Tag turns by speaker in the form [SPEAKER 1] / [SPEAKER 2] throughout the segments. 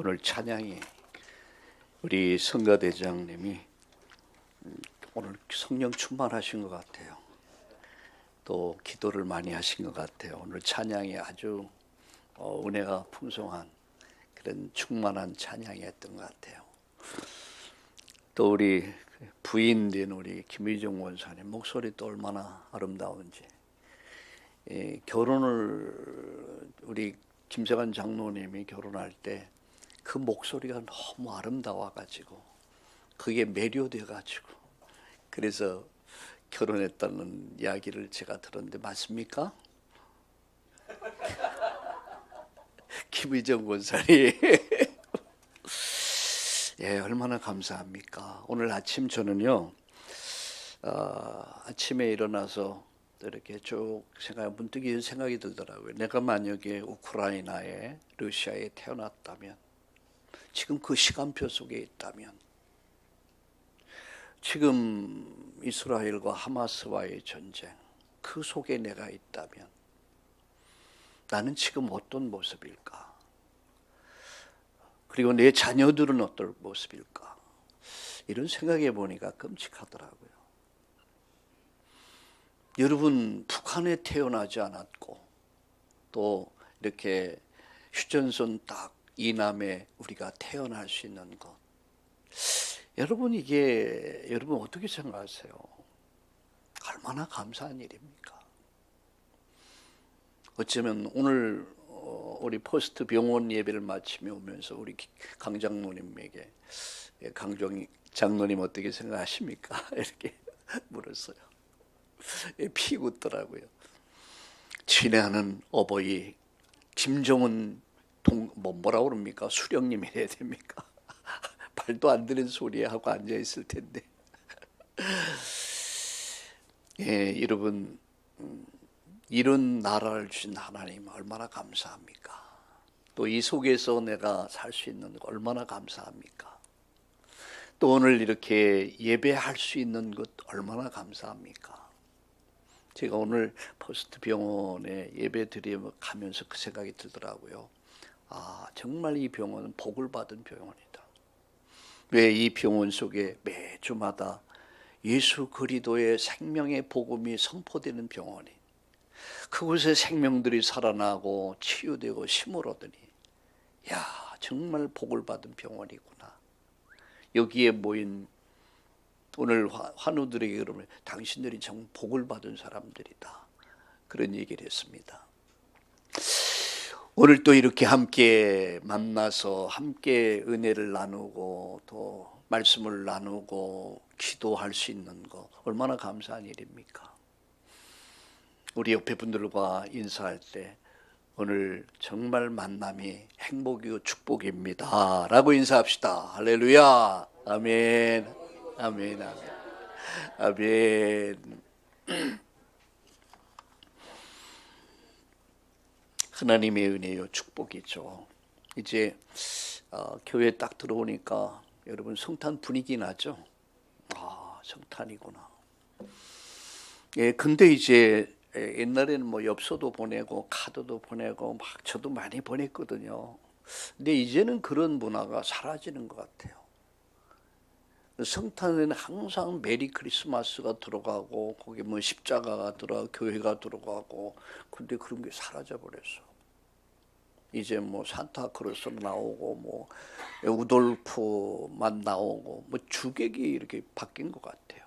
[SPEAKER 1] 오늘 찬양이 우리 성가대장님이 오늘 성령 충만하신 것 같아요. 또 기도를 많이 하신 것 같아요. 오늘 찬양이 아주 은혜가 풍성한 그런 충만한 찬양이었던 것 같아요. 또 우리 부인된 우리 김의정 원사님 목소리도 얼마나 아름다운지, 결혼을 우리 김세관 장로님이 결혼할 때 그 목소리가 너무 아름다워가지고 그게 매료돼가지고 그래서 결혼했다는 이야기를 제가 들었는데 맞습니까? 김의정 권사님 예, 얼마나 감사합니까? 오늘 아침 저는요 아침에 일어나서 이렇게 쭉 문득 이런 생각이 들더라고요. 내가 만약에 우크라이나에 러시아에 태어났다면, 지금 그 시간표 속에 있다면, 지금 이스라엘과 하마스와의 전쟁 그 속에 내가 있다면 나는 지금 어떤 모습일까? 그리고 내 자녀들은 어떤 모습일까? 이런 생각해 보니까 끔찍하더라고요. 여러분, 북한에 태어나지 않았고 또 이렇게 휴전선 딱 이남에 우리가 태어날 수 있는 것, 여러분 여러분 어떻게 생각하세요? 얼마나 감사한 일입니까? 어쩌면 오늘 우리 포스트 병원 예배를 마치며 오면서 우리 강 장로님에게, 강정 장로님 어떻게 생각하십니까? 이렇게 물었어요. 피 굳더라고요. 친애하는 어버이 김정은 뭐라고 그럽니까? 수령님이 해야 됩니까? 말도 안 되는 소리 하고 앉아 있을 텐데. 예, 여러분, 이런 나라를 주신 하나님 얼마나 감사합니까? 또 이 속에서 내가 살 수 있는 거 얼마나 감사합니까? 또 오늘 이렇게 예배할 수 있는 것 얼마나 감사합니까? 제가 오늘 포스트 병원에 예배 드리며 가면서 그 생각이 들더라고요. 정말 이 병원은 복을 받은 병원이다. 왜 이 병원 속에 매주마다 예수 그리스도의 생명의 복음이 선포되는 병원이, 그곳에 생명들이 살아나고 치유되고 힘을 얻으니, 야, 정말 복을 받은 병원이구나. 여기에 모인 오늘 환우들에게 그러면 당신들이 정말 복을 받은 사람들이다, 그런 얘기를 했습니다. 오늘 또 이렇게 함께 만나서 함께 은혜를 나누고 또 말씀을 나누고 기도할 수 있는 거 얼마나 감사한 일입니까? 우리 옆에 분들과 인사할 때 오늘 정말 만남이 행복이고 축복입니다 라고 인사합시다. 할렐루야. 아멘. 아멘. 아멘. 아멘. 하나님의 은혜요 축복이죠. 이제 교회 딱 들어오니까 여러분 성탄 분위기 나죠? 성탄이구나. 예, 근데 이제 옛날에는 뭐 엽서도 보내고 카드도 보내고 막 저도 많이 보냈거든요. 근데 이제는 그런 문화가 사라지는 것 같아요. 성탄에는 항상 메리 크리스마스가 들어가고 거기 뭐 십자가가 들어가고 교회가 들어가고, 근데 그런 게 사라져 버렸어. 이제 뭐 산타크로스 나오고 뭐 우돌프만 나오고 뭐 주객이 이렇게 바뀐 것 같아요.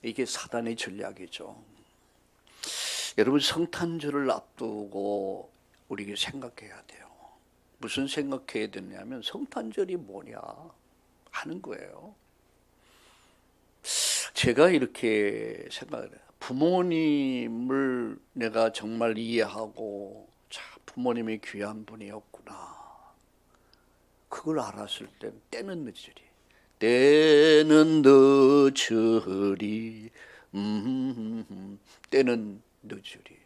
[SPEAKER 1] 이게 사단의 전략이죠. 여러분, 성탄절을 앞두고 우리가 생각해야 돼요. 무슨 생각해야 되냐면 성탄절이 뭐냐 하는 거예요. 제가 이렇게 생각을 해요. 부모님을 내가 정말 이해하고, 부모님이 귀한 분이었구나, 그걸 알았을 때는 늦으리. 때는 늦으리. 때는 늦으리.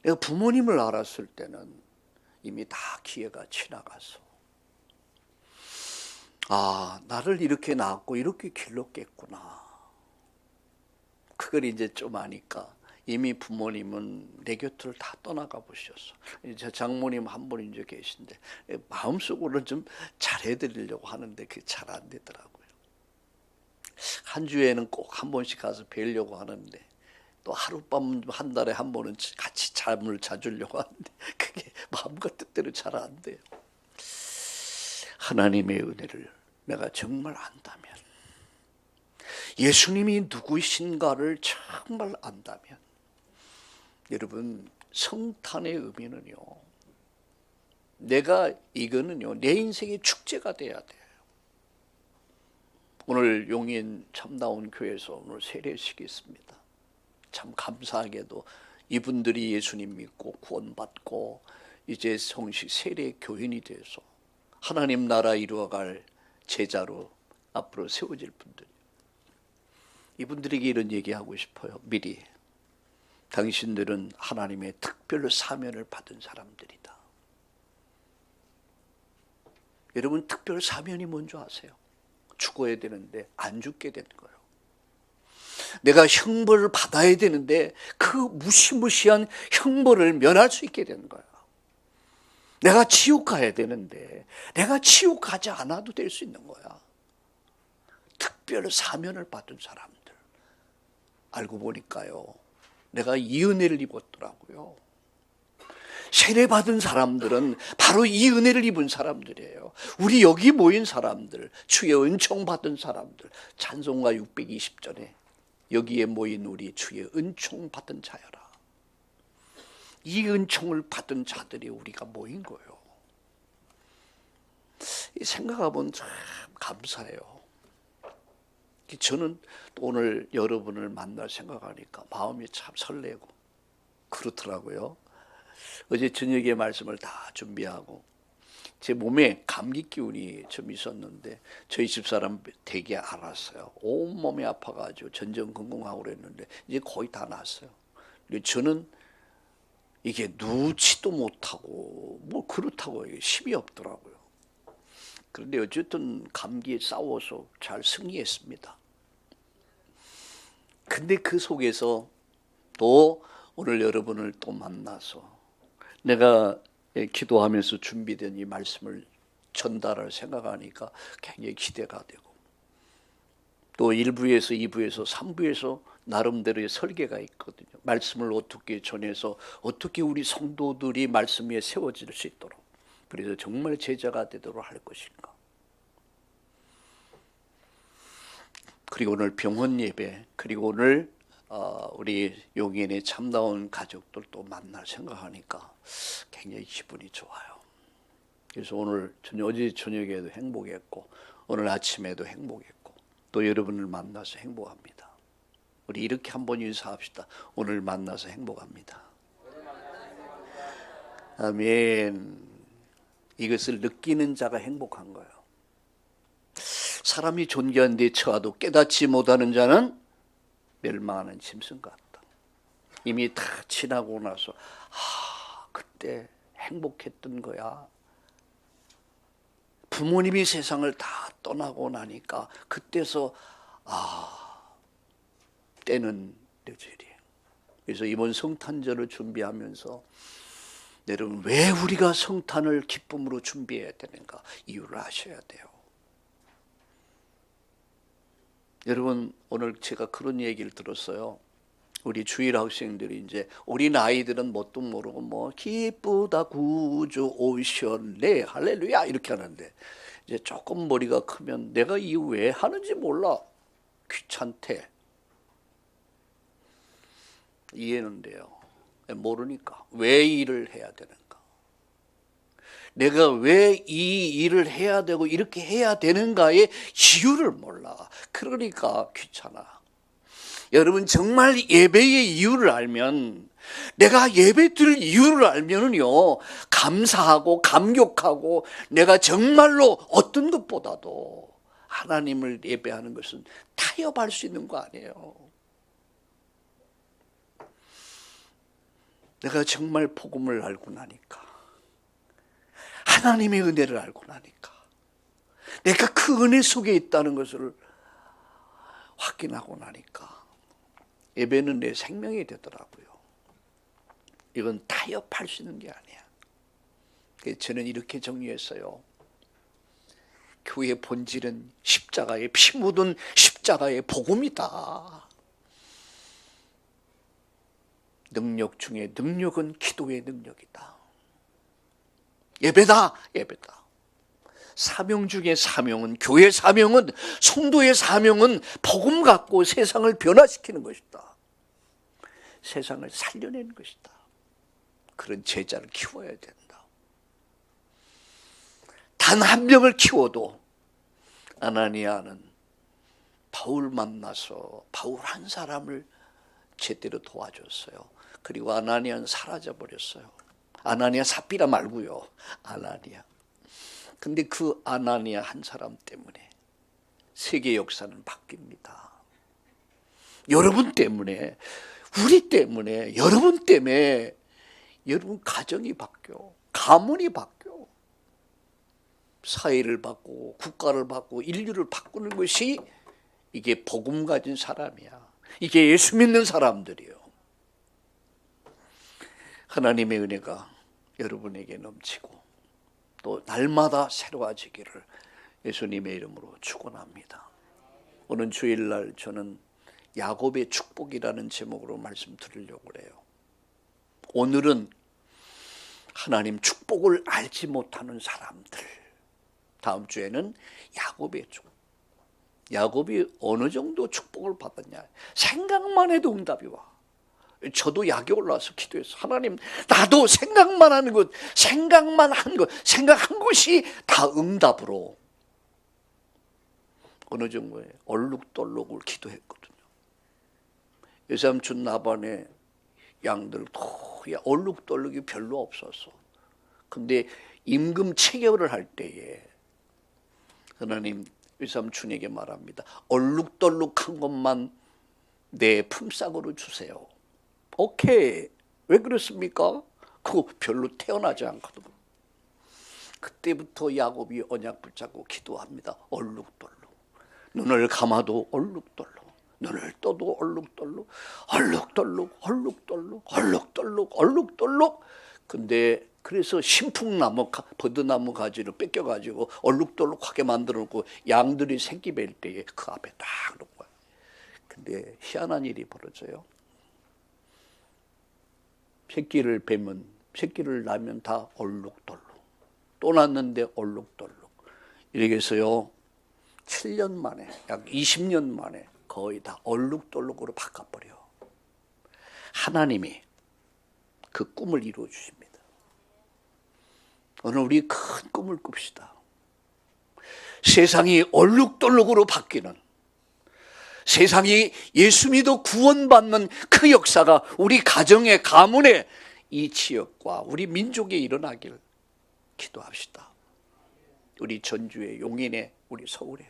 [SPEAKER 1] 내가 부모님을 알았을 때는 이미 다 기회가 지나가서, 나를 이렇게 낳았고 이렇게 길렀겠구나, 그걸 이제 좀 아니까 이미 부모님은 내 곁을 다 떠나가 보셨어. 제 장모님 한 분 이제 계신데 마음속으로는 좀 잘해드리려고 하는데 그게 잘 안 되더라고요. 한 주에는 꼭 한 번씩 가서 뵈려고 하는데 또 하룻밤 한 달에 한 번은 같이 잠을 자주려고 하는데 그게 마음과 뜻대로 잘 안 돼요. 하나님의 은혜를 내가 정말 안다면, 예수님이 누구신가를 정말 안다면, 여러분 성탄의 의미는요, 내가 이거는요 내 인생의 축제가 돼야 돼요. 오늘 용인 참나온 교회에서 오늘 세례식이 있습니다. 참 감사하게도 이분들이 예수님 믿고 구원받고 이제 성식 세례 교인이 돼서 하나님 나라 이루어갈 제자로 앞으로 세워질 분들, 이분들에게 이런 얘기하고 싶어요. 미리 당신들은 하나님의 특별 사면을 받은 사람들이다. 여러분 특별 사면이 뭔지 아세요? 죽어야 되는데 안 죽게 되는 거예요. 내가 형벌을 받아야 되는데 그 무시무시한 형벌을 면할 수 있게 되는 거예요. 내가 지옥 가야 되는데 내가 지옥 가지 않아도 될 수 있는 거야. 특별 사면을 받은 사람들. 알고 보니까요, 내가 이 은혜를 입었더라고요. 세례받은 사람들은 바로 이 은혜를 입은 사람들이에요. 우리 여기 모인 사람들, 주의 은총 받은 사람들, 찬송가 620전에 여기에 모인 우리 주의 은총 받은 자여라. 이 은총을 받은 자들이 우리가 모인 거예요. 생각해보면 참 감사해요. 저는 오늘 여러분을 만날 생각하니까 마음이 참 설레고 그렇더라고요. 어제 저녁에 말씀을 다 준비하고 제 몸에 감기 기운이 좀 있었는데 저희 집사람 되게 알았어요. 온몸이 아파가지고 전전긍긍하고 그랬는데 이제 거의 다 났어요. 근데 저는 이게 누지도 못하고 뭐 그렇다고 힘이 없더라고요. 그런데 어쨌든 감기에 싸워서 잘 승리했습니다. 근데 그 속에서 또 오늘 여러분을 또 만나서 내가 기도하면서 준비된 이 말씀을 전달할 생각하니까 굉장히 기대가 되고, 또 1부에서 2부에서 3부에서 나름대로의 설계가 있거든요. 말씀을 어떻게 전해서 어떻게 우리 성도들이 말씀 위에 세워질 수 있도록, 그래서 정말 제자가 되도록 할 것인가. 그리고 오늘 병원 예배, 그리고 오늘 우리 용인에 참나온 가족들 또 만날 생각하니까 굉장히 기분이 좋아요. 그래서 오늘 어제 저녁에도 행복했고 오늘 아침에도 행복했고 또 여러분을 만나서 행복합니다. 우리 이렇게 한번 인사합시다. 오늘 만나서 행복합니다. 아멘. 이것을 느끼는 자가 행복한 거예요. 사람이 존귀한 데 처하도 깨닫지 못하는 자는 멸망하는 짐승 같다. 이미 다 지나고 나서 그때 행복했던 거야. 부모님이 세상을 다 떠나고 나니까 그때서 때는 늦으리에요. 그래서 이번 성탄절을 준비하면서 여러분 왜 우리가 성탄을 기쁨으로 준비해야 되는가 이유를 아셔야 돼요. 여러분 오늘 제가 그런 얘기를 들었어요. 우리 주일 학생들이 이제 어린 아이들은 뭣도 모르고 뭐 기쁘다 구주 오셨네 할렐루야 이렇게 하는데 이제 조금 머리가 크면 내가 이 왜 하는지 몰라. 귀찮대. 이해는 돼요. 모르니까 왜 일을 해야 되는가. 내가 왜 이 일을 해야 되고 이렇게 해야 되는가의 이유를 몰라. 그러니까 귀찮아. 여러분 정말 예배의 이유를 알면, 내가 예배 드릴 이유를 알면은요 감사하고 감격하고 내가 정말로 어떤 것보다도 하나님을 예배하는 것은 타협할 수 있는 거 아니에요. 내가 정말 복음을 알고 나니까, 하나님의 은혜를 알고 나니까, 내가 그 은혜 속에 있다는 것을 확인하고 나니까 예배는 내 생명이 되더라고요. 이건 타협할 수 있는 게 아니야. 그래서 저는 이렇게 정리했어요. 교회의 본질은 십자가의 피 묻은 십자가의 복음이다. 능력 중에 능력은 기도의 능력이다. 예배다, 예배다. 사명 중에 사명은, 교회 사명은, 성도의 사명은 복음 갖고 세상을 변화시키는 것이다. 세상을 살려내는 것이다. 그런 제자를 키워야 된다. 단 한 명을 키워도 아나니아는 바울 만나서 바울 한 사람을 제대로 도와줬어요. 그리고 아나니아는 사라져버렸어요. 아나니아 삽비라 말고요. 아나니아. 근데 그 아나니아 한 사람 때문에 세계 역사는 바뀝니다. 여러분 때문에, 우리 때문에, 여러분 때문에 여러분 가정이 바뀌어, 가문이 바뀌어, 사회를 바꾸고 국가를 바꾸고 인류를 바꾸는 것이 이게 복음 가진 사람이야. 이게 예수 믿는 사람들이요. 하나님의 은혜가 여러분에게 넘치고 또 날마다 새로워지기를 예수님의 이름으로 축원합니다. 오늘 주일날 저는 야곱의 축복이라는 제목으로 말씀드리려고 그래요. 오늘은 하나님 축복을 알지 못하는 사람들, 다음 주에는 야곱의 축복. 야곱이 어느 정도 축복을 받았냐, 생각만 해도 응답이 와. 저도 약에 올라와서 기도해서 하나님, 나도 생각만 하는 것, 생각만 한 것, 생각한 것이 다 응답으로 어느 정도의 얼룩덜룩을 기도했거든요. 외삼촌 나반에 양들 얼룩덜룩이 별로 없었어. 근데 임금 체결을 할 때에 하나님 외삼촌에게 말합니다. 얼룩덜룩한 것만 내 품삯으로 주세요. 오케이. 왜 그렇습니까? 그거 별로 태어나지 않거든. 그때부터 야곱이 언약 붙잡고 기도합니다. 얼룩덜룩. 눈을 감아도 얼룩덜룩. 눈을 떠도 얼룩덜룩. 얼룩덜룩. 얼룩덜룩. 얼룩덜룩. 얼룩덜룩. 근데 그래서 신풍나무, 버드나무 가지를 뺏겨가지고 얼룩덜룩하게 만들어놓고 양들이 새끼 뵐 때에 그 앞에 딱 놓은 거야. 근데 희한한 일이 벌어져요. 새끼를 뵈면, 새끼를 낳으면 다 얼룩덜룩. 또 낳는데 얼룩덜룩. 이렇게 해서요, 7년 만에, 약 20년 만에 거의 다 얼룩덜룩으로 바꿔버려. 하나님이 그 꿈을 이루어 주십니다. 오늘 우리 큰 꿈을 꿉시다. 세상이 얼룩덜룩으로 바뀌는, 세상이 예수 믿어 구원받는 그 역사가 우리 가정의 가문에, 이 지역과 우리 민족에 일어나길 기도합시다. 우리 전주에, 용인에, 우리 서울에.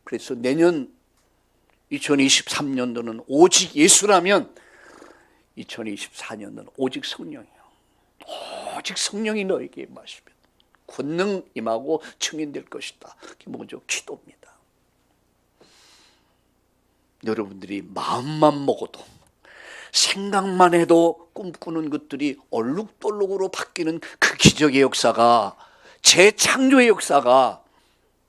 [SPEAKER 1] 그래서 내년 2023년도는 오직 예수라면 2024년도는 오직 성령이요. 오직 성령이 너에게 임하시면 권능 임하고 증인될 것이다. 그게 먼저 기도입니다. 여러분들이 마음만 먹어도, 생각만 해도 꿈꾸는 것들이 얼룩덜룩으로 바뀌는 그 기적의 역사가, 재창조의 역사가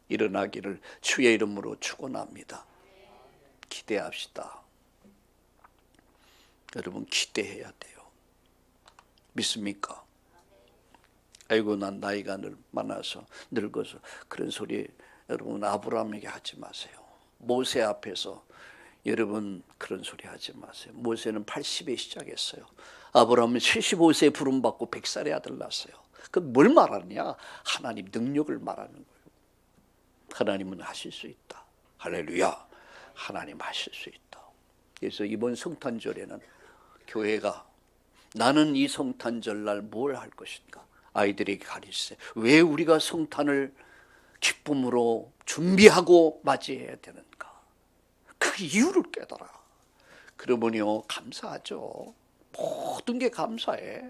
[SPEAKER 1] 일어나기를 주의 이름으로 축원합니다. 기대합시다. 여러분 기대해야 돼요. 믿습니까? 아이고 난 나이가 많아서 늙어서, 그런 소리 여러분 아브라함에게 하지 마세요. 모세 앞에서 여러분 그런 소리 하지 마세요. 모세는 80에 시작했어요. 아브라함은 75세에 부름받고 100살의 아들 낳았어요. 그 뭘 말하느냐? 하나님 능력을 말하는 거예요. 하나님은 하실 수 있다. 할렐루야. 하나님 하실 수 있다. 그래서 이번 성탄절에는 교회가, 나는 이 성탄절날 뭘 할 것인가? 아이들에게 가르치세요. 왜 우리가 성탄을 기쁨으로 준비하고 맞이해야 되는가? 그 이유를 깨달아. 그러면요 감사하죠. 모든 게 감사해.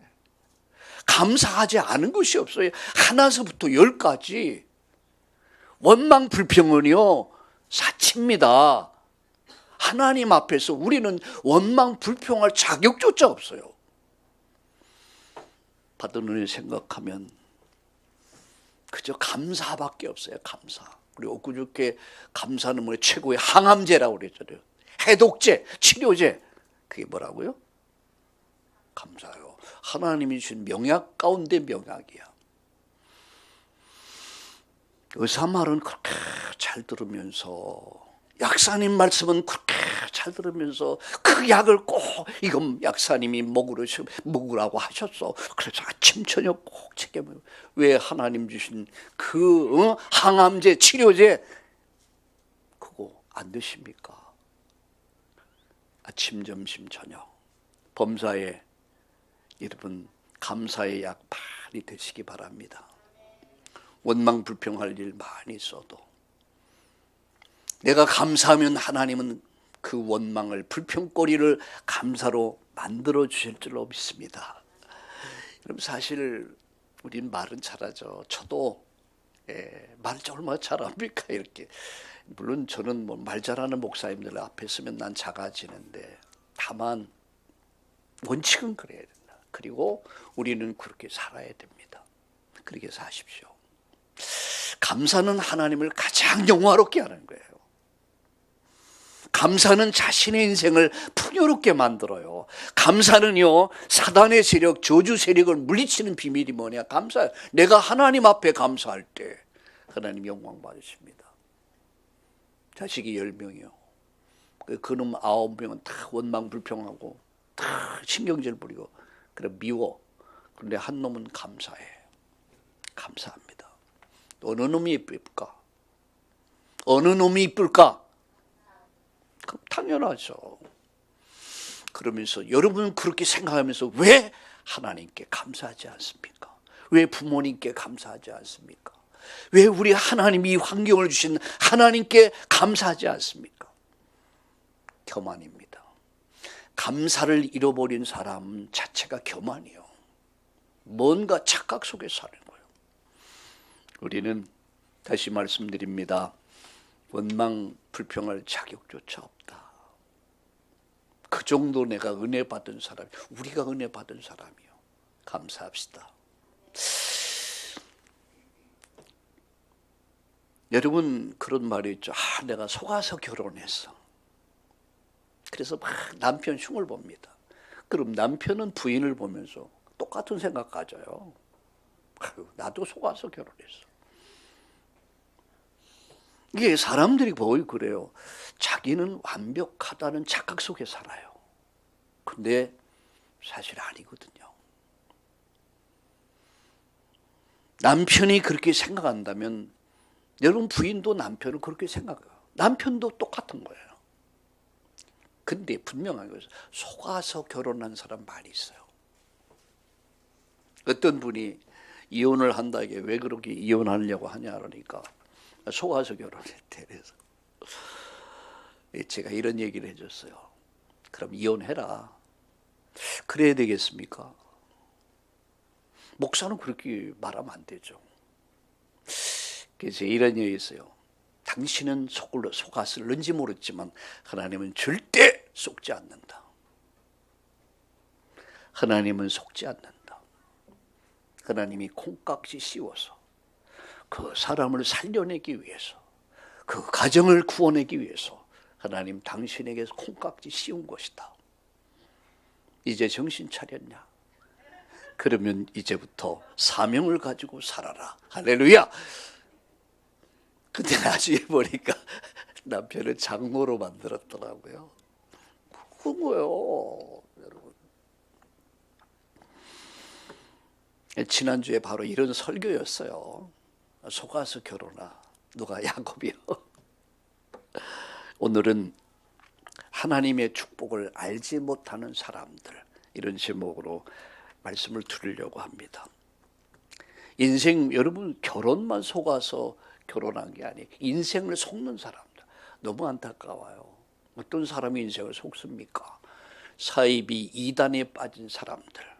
[SPEAKER 1] 감사하지 않은 것이 없어요. 하나서부터 10까지 원망 불평은요 사치입니다. 하나님 앞에서 우리는 원망 불평할 자격조차 없어요. 받은 은혜 생각하면 그저 감사밖에 없어요. 감사. 우리 엊그저께 감사는 뭐 최고의 항암제라고 그랬잖아요. 해독제, 치료제. 그게 뭐라고요? 감사요. 하나님이 주신 명약 가운데 명약이야. 의사 말은 그렇게 잘 들으면서, 약사님 말씀은 그렇게 잘 들으면서 그 약을 꼭 이건 약사님이 먹으라고 하셨어. 그래서 아침 저녁 꼭 챙겨 먹어요. 왜 하나님 주신 그 항암제, 치료제 그거 안 드십니까? 아침, 점심, 저녁 범사에 여러분 감사의 약 많이 드시기 바랍니다. 원망 불평할 일 많이 있어도 내가 감사하면 하나님은 그 원망을, 불평거리를 감사로 만들어 주실 줄로 믿습니다. 그럼 사실 우린 말은 잘하죠. 저도 말을 얼마나 잘합니까? 이렇게. 물론 저는 뭐 말 잘하는 목사님들 앞에 서면 난 작아지는데, 다만 원칙은 그래야 된다. 그리고 우리는 그렇게 살아야 됩니다. 그렇게 사십시오. 감사는 하나님을 가장 영화롭게 하는 거예요. 감사는 자신의 인생을 풍요롭게 만들어요. 감사는요, 사단의 세력, 저주 세력을 물리치는 비밀이 뭐냐? 감사해요. 내가 하나님 앞에 감사할 때 하나님 영광 받으십니다. 자식이 10명이요. 그놈 9명은 다 원망 불평하고 다 신경질 부리고 그래 미워. 그런데 한 놈은 감사해. 감사합니다. 어느 놈이 이쁠까? 어느 놈이 이쁠까? 당연하죠. 그러면서 여러분은 그렇게 생각하면서 왜 하나님께 감사하지 않습니까? 왜 부모님께 감사하지 않습니까? 왜 우리 하나님이 환경을 주신 하나님께 감사하지 않습니까? 교만입니다. 감사를 잃어버린 사람 자체가 교만이요. 뭔가 착각 속에 사는 거예요. 우리는 다시 말씀드립니다. 원망 불평할 자격조차 없다. 그 정도 내가 은혜 받은 사람, 우리가 은혜 받은 사람이요. 감사합시다. 여러분 그런 말이 있죠. 내가 속아서 결혼했어. 그래서 막 남편 흉을 봅니다. 그럼 남편은 부인을 보면서 똑같은 생각 가져요. 나도 속아서 결혼했어. 이게 사람들이 거의 그래요. 자기는 완벽하다는 착각 속에 살아요. 근데 사실 아니거든요. 남편이 그렇게 생각한다면 여러분 부인도 남편을 그렇게 생각해요. 남편도 똑같은 거예요. 근데 분명하게 속아서 결혼한 사람 많이 있어요. 어떤 분이 이혼을 한다게 왜 그렇게 이혼하려고 하냐 그러니까 속아서 결혼했대. 그래서 제가 이런 얘기를 해줬어요. 그럼 이혼해라. 그래야 되겠습니까? 목사는 그렇게 말하면 안 되죠. 그래서 이런 얘기 있어요. 당신은 속았을는지 모르지만 하나님은 절대 속지 않는다. 하나님은 속지 않는다. 하나님이 콩깍지 씌워서 그 사람을 살려내기 위해서, 그 가정을 구원하기 위해서 하나님 당신에게 콩깍지 씌운 것이다. 이제 정신 차렸냐? 그러면 이제부터 사명을 가지고 살아라. 할렐루야. 근데 나중에 보니까 남편을 장로로 만들었더라고요. 그런 거예요, 여러분. 지난주에 바로 이런 설교였어요. 속아서 결혼하. 누가? 야곱이요. 오늘은 하나님의 축복을 알지 못하는 사람들, 이런 제목으로 말씀을 드리려고 합니다. 인생, 여러분 결혼만 속아서 결혼한 게 아니에요. 인생을 속는 사람들 너무 안타까워요. 어떤 사람이 인생을 속습니까? 사이비 이단에 빠진 사람들,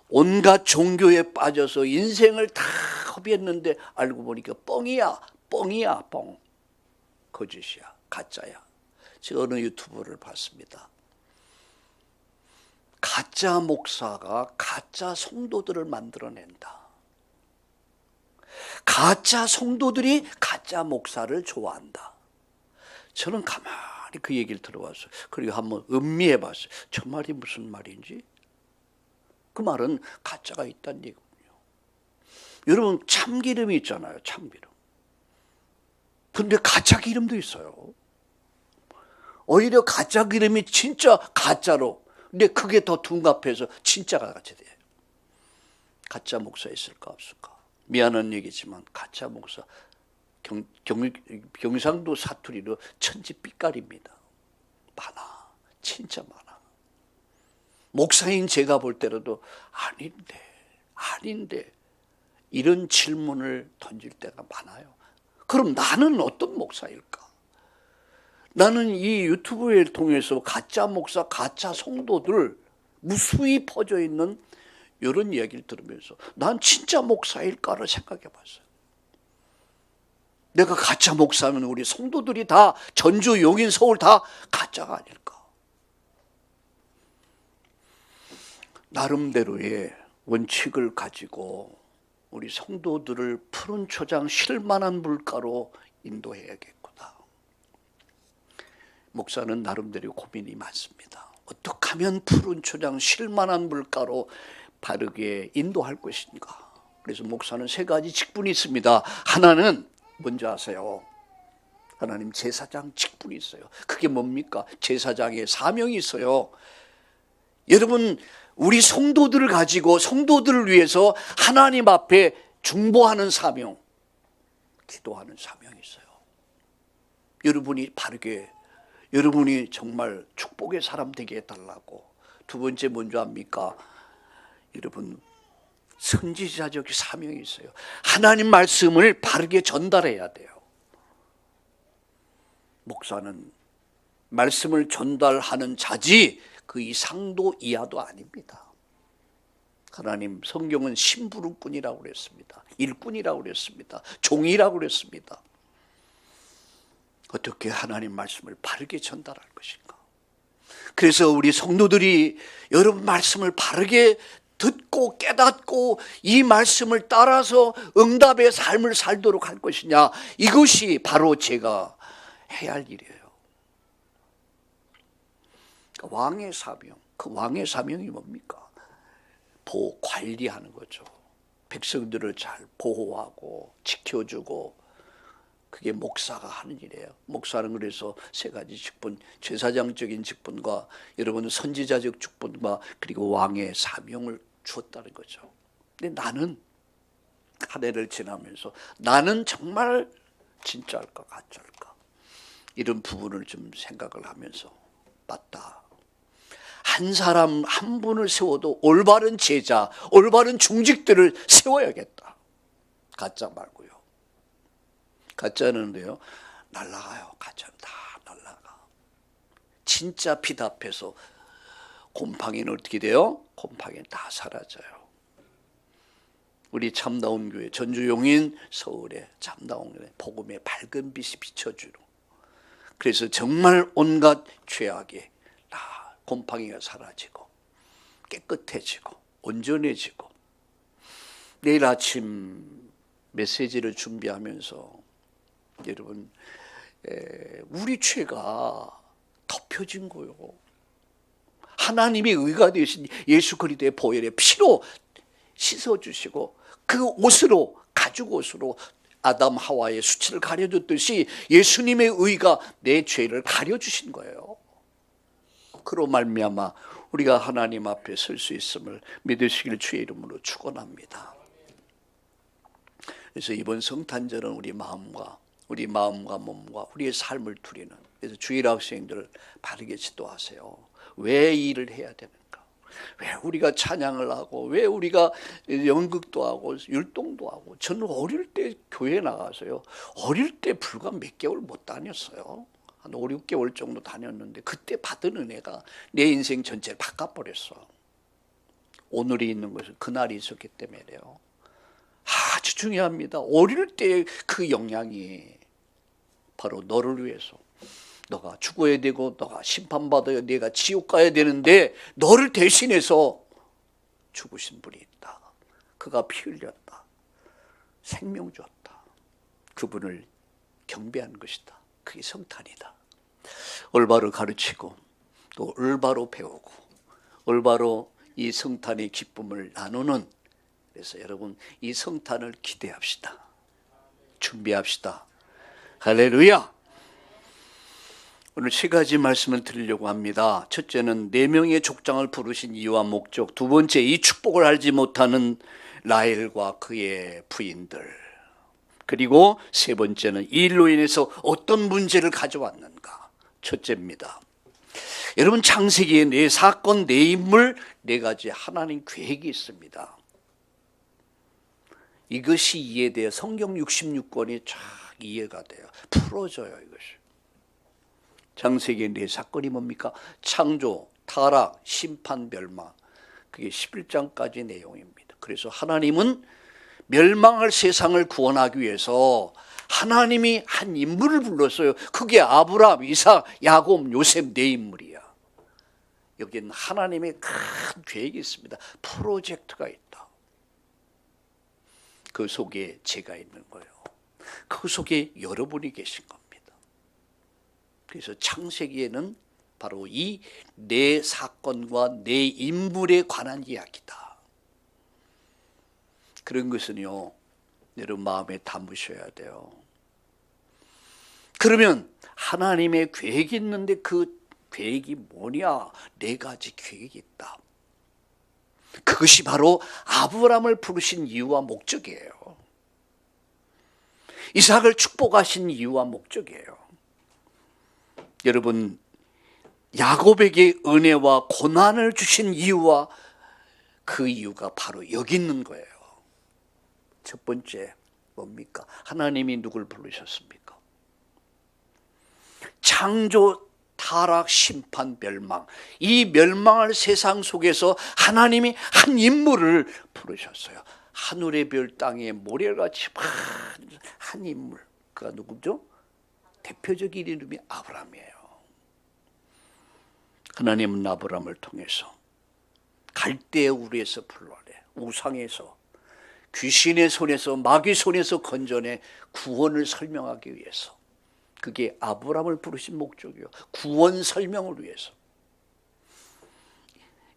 [SPEAKER 1] 온갖 종교에 빠져서 인생을 다 허비했는데 알고 보니까 뻥이야, 뻥. 거짓이야, 가짜야. 제가 어느 유튜브를 봤습니다. 가짜 목사가 가짜 성도들을 만들어낸다. 가짜 성도들이 가짜 목사를 좋아한다. 저는 가만히 그 얘기를 들어봤어요. 그리고 한번 음미해 봤어요. 저 말이 무슨 말인지. 그 말은 가짜가 있다는 얘기군요. 여러분, 참기름이 있잖아요. 참기름. 근데 가짜 기름도 있어요. 오히려 가짜 기름이 진짜 가짜로, 근데 그게 더 둔갑해서 진짜가 같이 돼요. 가짜 목사 있을까 없을까? 미안한 얘기지만 가짜 목사 경상도 사투리로 천지빛깔입니다. 많아. 진짜 많아. 목사인 제가 볼 때라도 아닌데 이런 질문을 던질 때가 많아요. 그럼 나는 어떤 목사일까? 나는 이 유튜브를 통해서 가짜 목사, 가짜 성도들 무수히 퍼져 있는 이런 이야기를 들으면서 난 진짜 목사일까를 생각해 봤어요. 내가 가짜 목사면 우리 성도들이 다 전주, 용인, 서울 다 가짜가 아닐까? 나름대로의 원칙을 가지고 우리 성도들을 푸른 초장 쉴만한 물가로 인도해야겠구나. 목사는 나름대로 고민이 많습니다. 어떻게 하면 푸른 초장 쉴만한 물가로 바르게 인도할 것인가. 그래서 목사는 세 가지 직분이 있습니다. 하나는 뭔지 아세요? 하나님 제사장 직분이 있어요. 그게 뭡니까? 제사장의 사명이 있어요. 여러분, 우리 성도들을 가지고 성도들을 위해서 하나님 앞에 중보하는 사명, 기도하는 사명이 있어요. 여러분이 바르게, 여러분이 정말 축복의 사람 되게 해달라고. 두 번째 뭔지 압니까? 여러분, 선지자적 사명이 있어요. 하나님 말씀을 바르게 전달해야 돼요. 목사는 말씀을 전달하는 자지 그 이상도 이하도 아닙니다. 하나님 성경은 심부름꾼이라고 그랬습니다. 일꾼이라고 그랬습니다. 종이라고 그랬습니다. 어떻게 하나님 말씀을 바르게 전달할 것인가? 그래서 우리 성도들이 여러분 말씀을 바르게 듣고 깨닫고 이 말씀을 따라서 응답의 삶을 살도록 할 것이냐, 이것이 바로 제가 해야 할 일이에요. 왕의 사명, 그 왕의 사명이 뭡니까? 관리하는 거죠. 백성들을 잘 보호하고 지켜주고, 그게 목사가 하는 일이에요. 목사는 그래서 세 가지 직분, 제사장적인 직분과 여러분 선지자적 직분과 그리고 왕의 사명을 주었다는 거죠. 근데 나는 한 해를 지나면서 나는 정말 진짜일까 가짜일까 이런 부분을 좀 생각을 하면서, 맞다. 한 사람 한 분을 세워도 올바른 제자, 올바른 중직들을 세워야겠다. 가짜 말고요. 가짜는데요, 날아가요. 가짜는 다 날아가. 진짜 빛 앞에서 곰팡이는 어떻게 돼요? 곰팡이는 다 사라져요. 우리 참다운 교회, 전주 용인 서울에 참다운 교회 복음의 밝은 빛이 비춰주는, 그래서 정말 온갖 죄악에 다 곰팡이가 사라지고 깨끗해지고 온전해지고, 내일 아침 메시지를 준비하면서 여러분, 우리 죄가 덮여진 거요. 하나님의 의가 되신 예수 그리스도의 보혈의 피로 씻어주시고 그 옷으로, 가죽 옷으로 아담 하와의 수치를 가려줬듯이 예수님의 의가 내 죄를 가려주신 거예요. 그로 말미암아 우리가 하나님 앞에 설 수 있음을 믿으시길 주의 이름으로 축원합니다. 그래서 이번 성탄절은 우리 마음과 몸과 우리의 삶을 두리는, 그래서 주일 학생들 바르게 지도하세요. 왜 이 일을 해야 되는가? 왜 우리가 찬양을 하고, 왜 우리가 연극도 하고 율동도 하고. 저는 어릴 때 교회 나가서요, 어릴 때 불과 몇 개월 못 다녔어요. 한 5, 6개월 정도 다녔는데 그때 받은 은혜가 내 인생 전체를 바꿔버렸어. 오늘이 있는 것은 그날이 있었기 때문에요. 아주 중요합니다. 어릴 때 그 영향이 바로 너를 위해서, 너가 죽어야 되고 너가 심판받아야 내가 지옥 가야 되는데 너를 대신해서 죽으신 분이 있다. 그가 피 흘렸다. 생명 줬다. 그분을 경배하는 것이다. 그게 성탄이다. 올바로 가르치고 또 올바로 배우고 올바로 이 성탄의 기쁨을 나누는, 그래서 여러분 이 성탄을 기대합시다. 준비합시다. 할렐루야. 오늘 세 가지 말씀을 드리려고 합니다. 첫째는 4명의 족장을 부르신 이유와 목적, 두 번째 이 축복을 알지 못하는 라헬과 그의 부인들, 그리고 세 번째는 이 일로 인해서 어떤 문제를 가져왔는가. 첫째입니다. 여러분 창세기에 네 사건, 네 인물, 네 가지 하나님 계획이 있습니다. 이것이 이해돼요. 성경 66권이 쫙 이해가 돼요. 풀어져요 이것이. 창세기의 네 사건이 뭡니까? 창조, 타락, 심판, 멸망. 그게 11장까지 내용입니다. 그래서 하나님은 멸망할 세상을 구원하기 위해서 하나님이 한 인물을 불렀어요. 그게 아브라함, 이삭, 야곱, 요셉 네 인물이야. 여기는 하나님의 큰 계획이 있습니다. 프로젝트가 있다. 그 속에 제가 있는 거예요. 그 속에 여러분이 계신 겁니다. 그래서 창세기에는 바로 이 네 사건과 네 인물에 관한 이야기다. 그런 것은요, 여러분 마음에 담으셔야 돼요. 그러면 하나님의 계획이 있는데 그 계획이 뭐냐? 4가지 계획이 있다. 그것이 바로 아브라함을 부르신 이유와 목적이에요. 이삭을 축복하신 이유와 목적이에요. 여러분, 야곱에게 은혜와 고난을 주신 이유와 그 이유가 바로 여기 있는 거예요. 첫 번째 뭡니까? 하나님이 누굴 부르셨습니까? 창조, 타락, 심판, 멸망. 이 멸망할 세상 속에서 하나님이 한 인물을 부르셨어요. 하늘의 별, 땅의 모래같이 한 인물. 그가 누구죠? 대표적인 이름이 아브라함이에요. 하나님은 아브라함을 통해서 갈대의 우리에서 불러내, 우상에서, 귀신의 손에서, 마귀 손에서 건져내 구원을 설명하기 위해서. 그게 아브라함을 부르신 목적이요. 구원 설명을 위해서.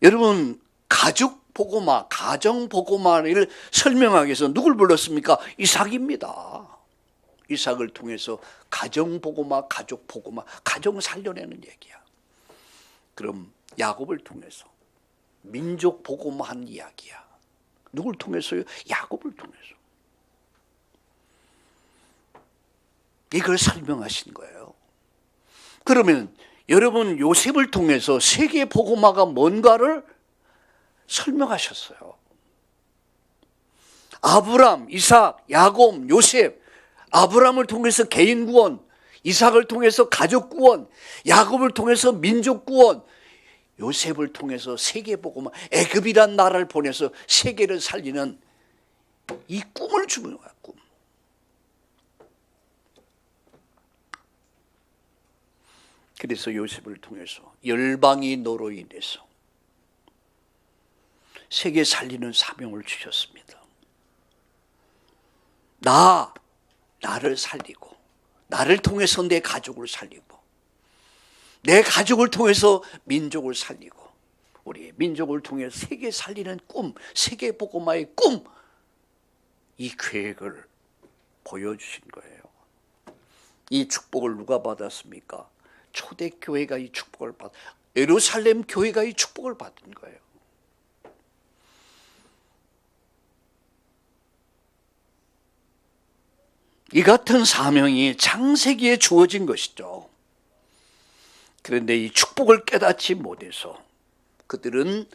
[SPEAKER 1] 여러분, 가족 복음화, 가정 복음화를 설명하기 위해서 누굴 불렀습니까? 이삭입니다. 이삭을 통해서 가정 복음화, 가족 복음화, 가정 살려내는 얘기야. 그럼 야곱을 통해서 민족 복음화한 이야기야. 누굴 통해서요? 야곱을 통해서. 이걸 설명하신 거예요. 그러면 여러분 요셉을 통해서 세계 복음화가 뭔가를 설명하셨어요. 아브람, 이삭, 야곱, 요셉. 아브람을 통해서 개인 구원, 이삭을 통해서 가족 구원, 야곱을 통해서 민족 구원, 요셉을 통해서 세계 복음화, 애굽이란 나라를 보내서 세계를 살리는 이 꿈을 주는 거야, 꿈. 그래서 요셉을 통해서 열방이 너로 인해서 세계 살리는 사명을 주셨습니다. 나를 살리고, 나를 통해서 내 가족을 살리고, 내 가족을 통해서 민족을 살리고, 우리의 민족을 통해 세계 살리는 꿈, 세계 복음화의 꿈, 이 계획을 보여주신 거예요. 이 축복을 누가 받았습니까? 초대교회가 이 축복을 예루살렘 교회가 이 축복을 받은 거예요. 이 같은 사명이 창세기에 주어진 것이죠. 그런데 이 축복을 깨닫지 못해서 그들은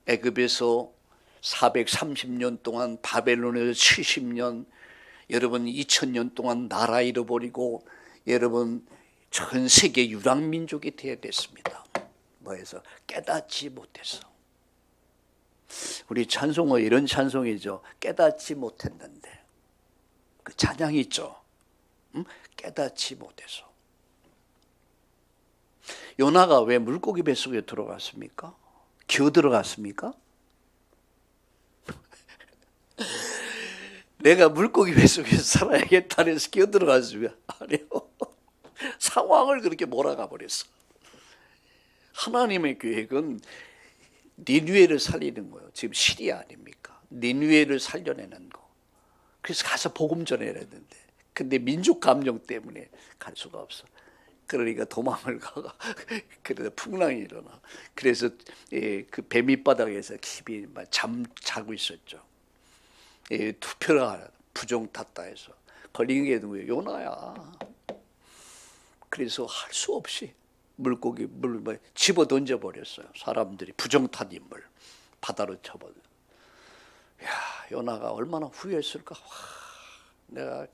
[SPEAKER 1] 애굽에서 430년 동안, 바벨론에서 70년, 여러분 2000년 동안 나라 잃어버리고 여러분 전 세계 유랑민족이 되어야 됐습니다. 뭐해서? 깨닫지 못해서. 우리 찬송은 이런 찬송이죠. 깨닫지 못했는데. 그 찬양이 있죠. 깨닫지 못해서. 요나가 왜 물고기 뱃속에 들어갔습니까? 기어 들어갔습니까? 내가 물고기 뱃속에서 살아야겠다 해서 기어 들어갔으면 아니요. 상황을 그렇게 몰아가 버렸어. 하나님의 계획은 니느웨를 살리는 거예요. 지금 시리아 아닙니까? 니느웨를 살려내는 거. 그래서 가서 복음 전해야 되는데, 근데 민족 감정 때문에 갈 수가 없어. 그러니까 도망을 가가. 그러다 풍랑이 일어나. 그래서 그 배 밑바닥에서 깊이 자고 있었죠. 투표가 부정 탔다 해서 걸린 게 누구예요? 요나야. 그래서 할 수 없이 물고기 물 집어 던져 버렸어요. 사람들이 부정 탄 인물 바다로 쳐버려. 야, 요나가 얼마나 후회했을까. 와, 내가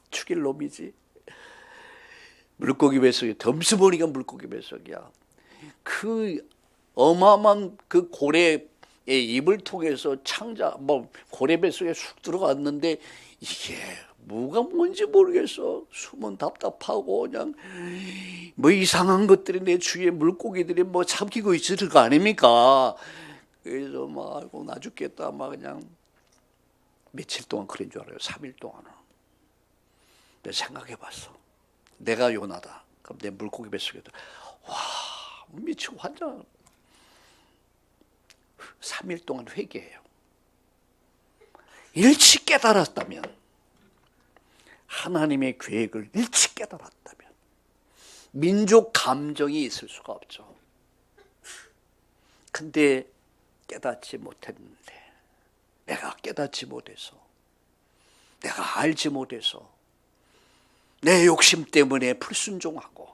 [SPEAKER 1] 죽일 놈이지. 물고기 뱃속에 덤스보니까 물고기 뱃속이야. 그 어마어마한 그 고래의 입을 통해서 고래 뱃속에 쑥 들어갔는데 이게 뭐가 뭔지 모르겠어. 숨은 답답하고 그냥 뭐 이상한 것들이 내 주위에 물고기들이 뭐 삼키고 있을 거 아닙니까? 그래서 막 나 죽겠다 막 그냥 며칠 동안 그런 줄 알아요. 3일 동안은. 내가 생각해봤어. 내가 요나다. 그럼 내 물고기 뱃속에 와 미치고 환장. 3일 동안 회개해요. 일찍 깨달았다면, 하나님의 계획을 일찍 깨달았다면 민족 감정이 있을 수가 없죠. 근데 깨닫지 못했는데, 내가 깨닫지 못해서, 내가 알지 못해서 내 욕심 때문에 불순종하고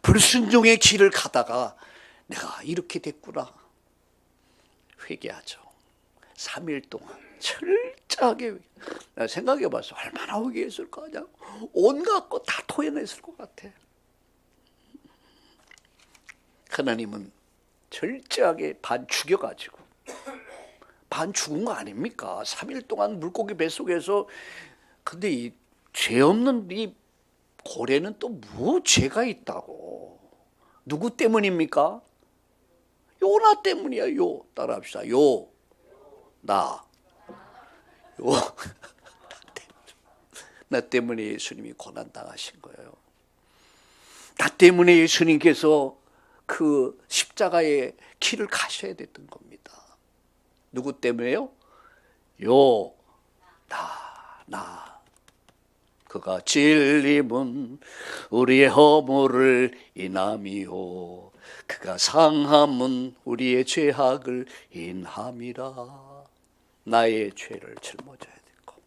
[SPEAKER 1] 불순종의 길을 가다가 내가 이렇게 됐구나. 회개하죠. 3일 동안 철저하게 생각해봤어. 얼마나 회개했을까. 그냥 온갖 거 다 토해냈을 것 같아. 하나님은 철저하게 반 죽여가지고, 반 죽은 거 아닙니까? 3일 동안 물고기 뱃속에서. 근데 이 죄 없는 이 고래는 또 뭐 죄가 있다고. 누구 때문입니까? 요나 때문이야. 따라합시다. 나 때문에 예수님이 고난 당하신 거예요. 나 때문에 예수님께서 그 십자가의 길을 가셔야 됐던 겁니다. 누구 때문에요? 나. 그가 찔림은 우리의 허물을 인함이요, 그가 상함은 우리의 죄악을 인함이라. 나의 죄를 짊어져야 되고,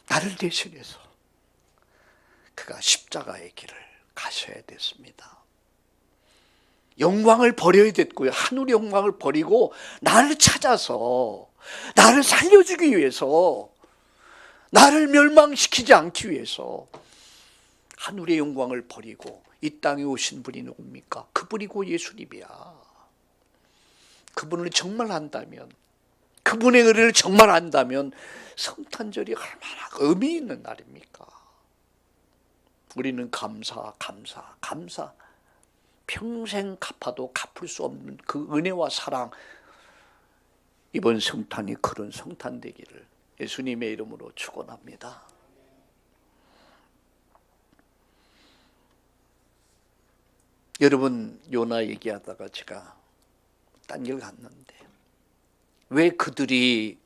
[SPEAKER 1] 나를 대신해서 그가 십자가의 길을 가셔야 됐습니다. 영광을 버려야 됐고요. 하늘의 영광을 버리고 나를 찾아서 나를 살려주기 위해서, 나를 멸망시키지 않기 위해서 하늘의 영광을 버리고 이 땅에 오신 분이 누굽니까? 그분이고 예수님이야. 그분을 정말 안다면, 그분의 은혜를 정말 안다면 성탄절이 얼마나 의미 있는 날입니까? 우리는 감사. 평생 갚아도 갚을 수 없는 그 은혜와 사랑, 이번 성탄이 그런 성탄 되기를 예수님의 이름으로 축원합니다. 여러분, 요나 얘기하다가 제가 딴 길 갔는데, 왜 그들이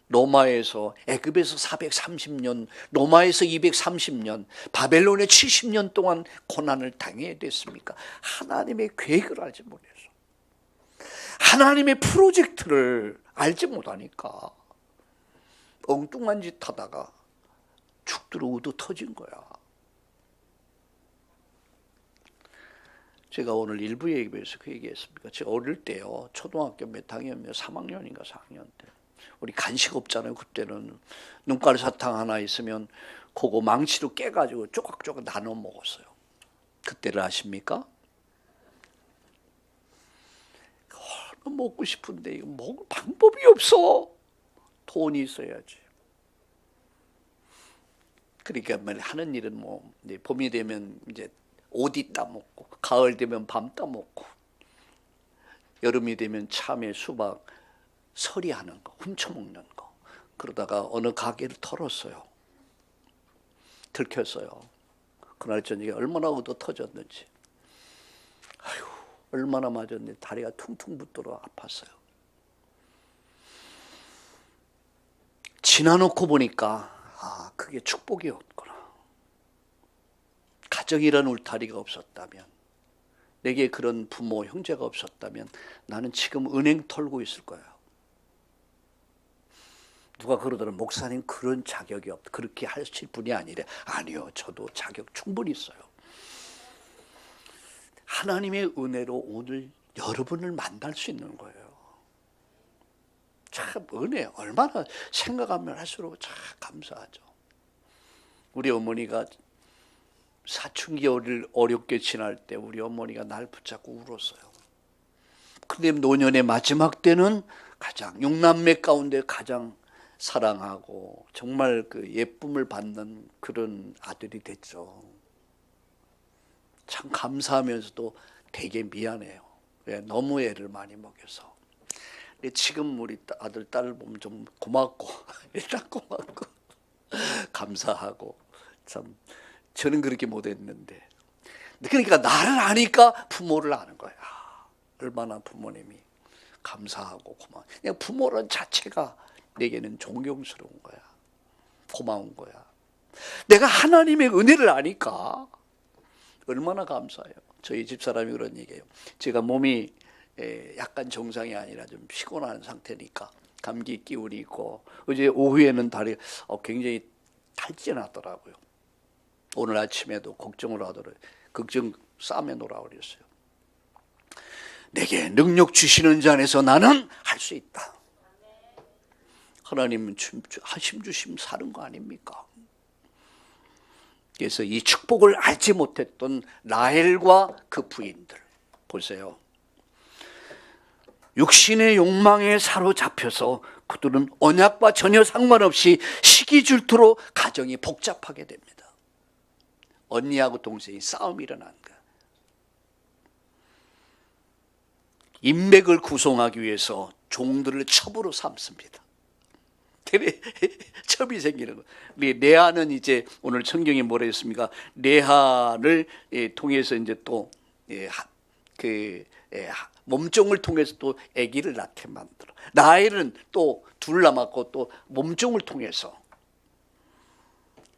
[SPEAKER 1] 로마에서, 애굽에서 430년, 로마에서 230년, 바벨론에 70년 동안 고난을 당해야 됐습니까? 하나님의 계획을 알지 못해서, 하나님의 프로젝트를 알지 못하니까 엉뚱한 짓 하다가 죽들어 우도 터진 거야. 제가 오늘 일부 예배에서 그 얘기했습니까? 제가 어릴 때요, 초등학교 몇 학년이면 3학년인가 4학년 때, 우리 간식 없잖아요. 그때는 눈깔 사탕 하나 있으면 그거 망치로 깨가지고 조각조각 나눠 먹었어요. 그때를 아십니까? 먹고 싶은데 이거 먹을 방법이 없어. 돈이 있어야지. 그러니까 하는 일은 뭐 이제 봄이 되면 이제 오디 따먹고, 가을 되면 밤 따먹고, 여름이 되면 참외, 수박, 서리하는 거, 훔쳐먹는 거. 그러다가 어느 가게를 털었어요. 들켰어요. 그날 저녁에 얼마나 얻어 터졌는지. 아휴, 얼마나 맞았는지 다리가 퉁퉁 붓도록 아팠어요. 지나놓고 보니까 그게 축복이었구나. 가정이란 울타리가 없었다면, 내게 그런 부모, 형제가 없었다면 나는 지금 은행 털고 있을 거야. 누가 그러더라면 목사님 그런 자격이 없다. 그렇게 하실 분이 아니래. 아니요, 저도 자격 충분히 있어요. 하나님의 은혜로 오늘 여러분을 만날 수 있는 거예요. 참 은혜, 얼마나 생각하면 할수록 참 감사하죠. 우리 어머니가 사춘기를 어렵게 지날 때 우리 어머니가 날 붙잡고 울었어요. 근데 노년의 마지막 때는 가장, 6남매 가운데 가장 사랑하고 정말 그 예쁨을 받는 그런 아들이 됐죠. 참 감사하면서도 되게 미안해요. 왜? 너무 애를 많이 먹여서. 근데 지금 우리 아들, 딸을 보면 좀 고맙고, 일단 고맙고, 감사하고, 참, 저는 그렇게 못했는데. 그러니까 나를 아니까 부모를 아는 거야. 얼마나 부모님이 감사하고 고마워. 그냥 부모란 자체가 내게는 존경스러운 거야. 고마운 거야. 내가 하나님의 은혜를 아니까 얼마나 감사해요. 저희 집사람이 그런 얘기해요. 제가 몸이 약간 정상이 아니라 좀 피곤한 상태니까 감기 기운이 있고 어제 오후에는 다리 굉장히 탈진하더라고요. 오늘 아침에도 걱정을 하더라고요. 걱정 싸매 놓으라고 그랬어요. 내게 능력 주시는 자 안에서 나는 할 수 있다. 하나님은 힘주심 사는 거 아닙니까? 그래서 이 축복을 알지 못했던 라헬과 그 부인들 보세요. 육신의 욕망에 사로잡혀서 그들은 언약과 전혀 상관없이 시기 질투로 가정이 복잡하게 됩니다. 언니하고 동생이 싸움이 일어난 거야. 인맥을 구성하기 위해서 종들을 첩으로 삼습니다. 첩이 생기는 거. 레아는 이제 오늘 성경에 뭐라 했습니까? 레아를 통해서 이제 또 몸종을 통해서 또 아기를 낳게 만들어. 라헬은 또 둘 남았고 또 몸종을 통해서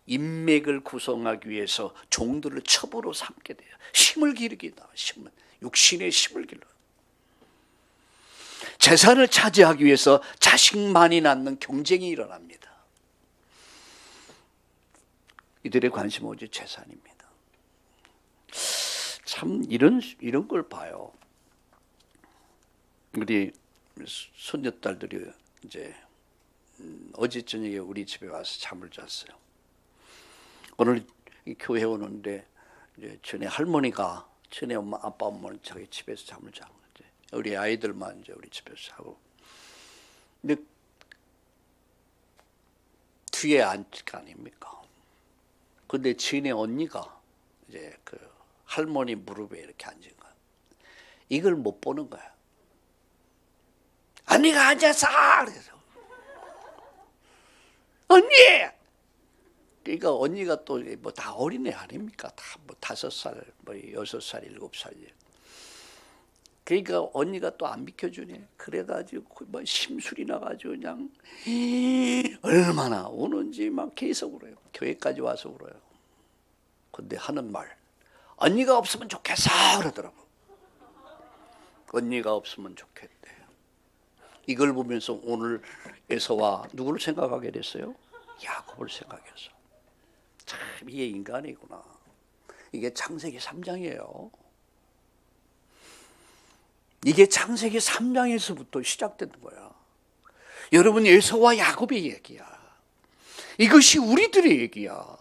[SPEAKER 1] 인맥을 구성하기 위해서 종들을 첩으로 삼게 돼요. 힘을 기르기다. 힘을, 육신의 힘을 길러. 재산을 차지하기 위해서 자식만이 낳는 경쟁이 일어납니다. 이들의 관심 오직 재산입니다. 참 이런 걸 봐요. 우리 손녀딸들이 이제 어제 저녁에 우리 집에 와서 잠을 잤어요. 오늘 교회 오는데 이제 전에 할머니가, 전에 엄마, 아빠, 엄마는 자기 집에서 잠을 자고 우리 아이들만 이제 우리 집에서 자고. 근데 뒤에 앉을 거 아닙니까? 근데 지네 언니가 이제 그 할머니 무릎에 이렇게 앉은 거야. 이걸 못 보는 거야. 언니가 앉았어! 그래서 언니! 그러니까 언니가 또 뭐 다 어린애 아닙니까? 다 뭐 5살, 뭐 6살, 7살. 그러니까 언니가 또 안 비켜주네. 그래가지고 뭐 심술이 나가지고 그냥 얼마나 우는지 막 계속 울어요. 교회까지 와서 울어요. 근데 하는 말, 언니가 없으면 좋겠어 그러더라고. 언니가 없으면 좋겠대. 이걸 보면서 오늘 에서와 누구를 생각하게 됐어요? 야곱을 생각했어. 참 이게 인간이구나. 이게 창세기 3장이에요. 이게 창세기 3장에서부터 시작되는 거야. 여러분, 에서와 야곱의 얘기야. 이것이 우리들의 얘기야.